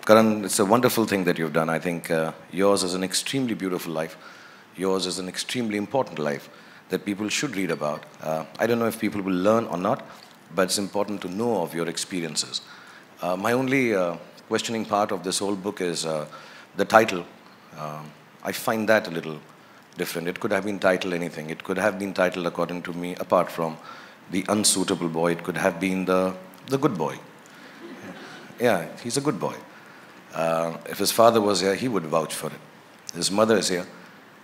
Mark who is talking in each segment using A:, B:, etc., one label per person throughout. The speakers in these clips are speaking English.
A: Karan, it's a wonderful thing that you've done. I think yours is an extremely beautiful life. Yours is an extremely important life that people should read about. I don't know if people will learn or not, but it's important to know of your experiences. My only questioning part of this whole book is the title. I find that a little different. It could have been titled anything. It could have been titled, according to me, apart from the unsuitable boy, it could have been the good boy. Yeah, he's a good boy. If his father was here, he would vouch for it. His mother is here,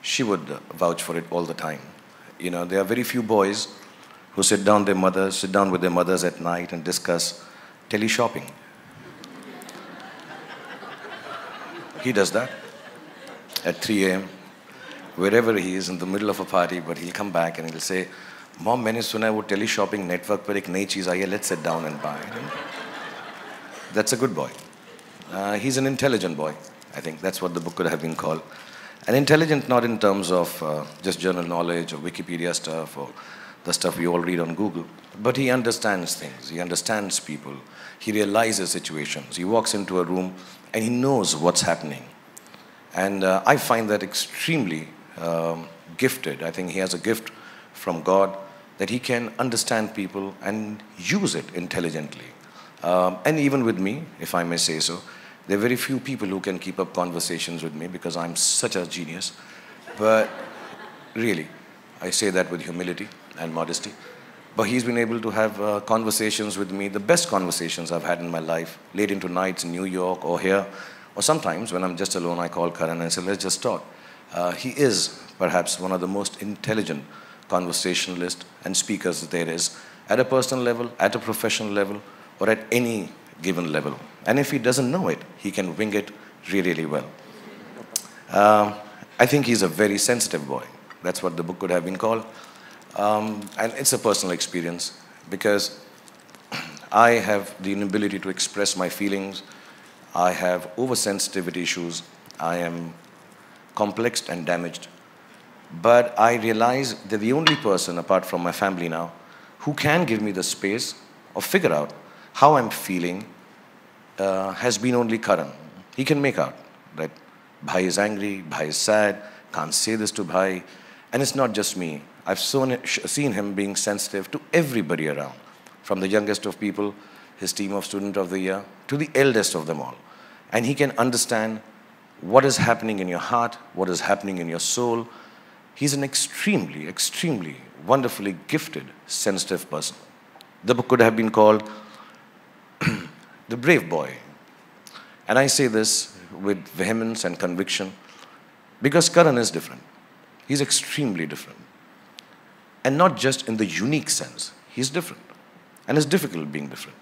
A: she would vouch for it all the time. You know, there are very few boys who sit down with their mothers at night and discuss tele-shopping. He does that at 3 a.m. Wherever he is in the middle of a party, but he'll come back and he'll say, "Mom, मैंने सुना है वो tele-shopping network पर एक नई चीज़ आई है, let's sit down and buy it." That's a good boy. He's an intelligent boy. I think that's what the book could have been called. And intelligent not in terms of just general knowledge or Wikipedia stuff or the stuff we all read on Google, but he understands things, he understands people, he realizes situations. He walks into a room and he knows what's happening. And I find that extremely gifted. I think he has a gift from God that he can understand people and use it intelligently. And even with me, if I may say so, there are very few people who can keep up conversations with me because I'm such a genius. But really, I say that with humility and modesty. But he's been able to have conversations with me, the best conversations I've had in my life, late into nights in New York or here. Or sometimes when I'm just alone, I call Karan and say, let's just talk. He is perhaps one of the most intelligent conversationalists and speakers there is, at a personal level, at a professional level, or at any given level. And if he doesn't know it, he can wing it really, really well. I think he's a very sensitive boy. That's what the book could have been called. And it's a personal experience because I have the inability to express my feelings. I have oversensitivity issues. I am complexed and damaged. But I realize that the only person, apart from my family now, who can give me the space or figure out how I'm feeling has been only Karan. He can make out that Bhai is angry, Bhai is sad, can't say this to Bhai. And it's not just me. I've seen him being sensitive to everybody around, from the youngest of people, his team of Student of the Year, to the eldest of them all. And he can understand what is happening in your heart, what is happening in your soul. He's an extremely, extremely wonderfully gifted, sensitive person. The book could have been called The Brave Boy. And I say this with vehemence and conviction because Karan is different. He's extremely different. And not just in the unique sense. He's different. And it's difficult being different.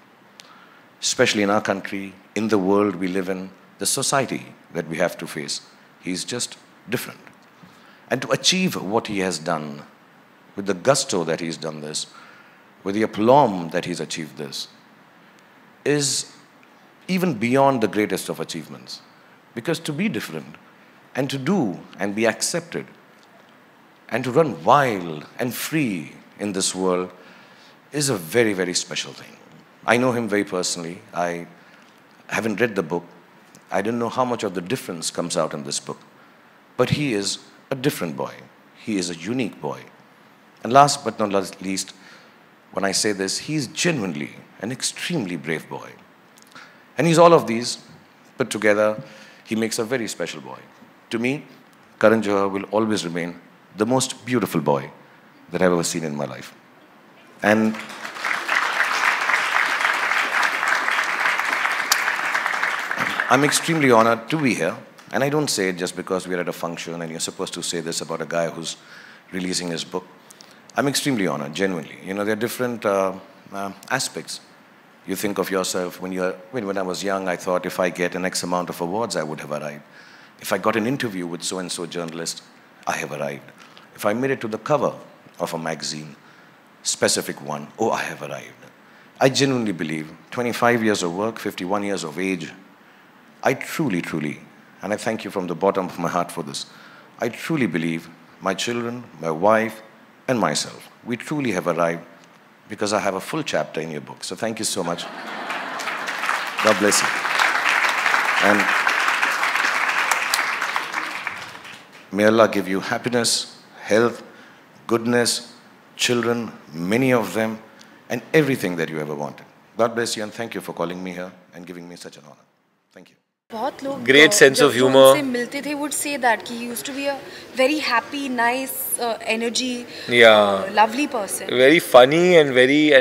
A: Especially in our country, in the world we live in, the society that we have to face. He's just different. And to achieve what he has done, with the gusto that he's done this, with the aplomb that he's achieved this, is even beyond the greatest of achievements. Because to be different, and to do and be accepted, and to run wild and free in this world is a very, very special thing. I know him very personally. I haven't read the book. I don't know how much of the difference comes out in this book. But he is a different boy. He is a unique boy. And last but not least, when I say this, he is genuinely an extremely brave boy. And he's all of these put together. He makes a very special boy. To me, Karan Johar will always remain the most beautiful boy that I've ever seen in my life. And I'm extremely honored to be here. And I don't say it just because we're at a function and you're supposed to say this about a guy who's releasing his book. I'm extremely honored, genuinely. You know, there are different aspects. You think of yourself, when I was young, I thought if I get an X amount of awards, I would have arrived. If I got an interview with so-and-so journalist, I have arrived. If I made it to the cover of a magazine, specific one, oh, I have arrived. I genuinely believe 25 years of work, 51 years of age, I truly, truly, and I thank you from the bottom of my heart for this, I truly believe my children, my wife, and myself, we truly have arrived because I have a full chapter in your book. So thank you so much. God bless you. And may Allah give you happiness, health, goodness, children, many of them, and everything that you ever wanted. God bless you and thank you for calling me here and giving me such an honor. Thank you.
B: बहुत लोग
C: Great sense of humor.
B: जो उनसे मिलते थे would say that he used to be a very happy, nice, energy,
C: Yeah.
B: lovely person.
C: Very funny and very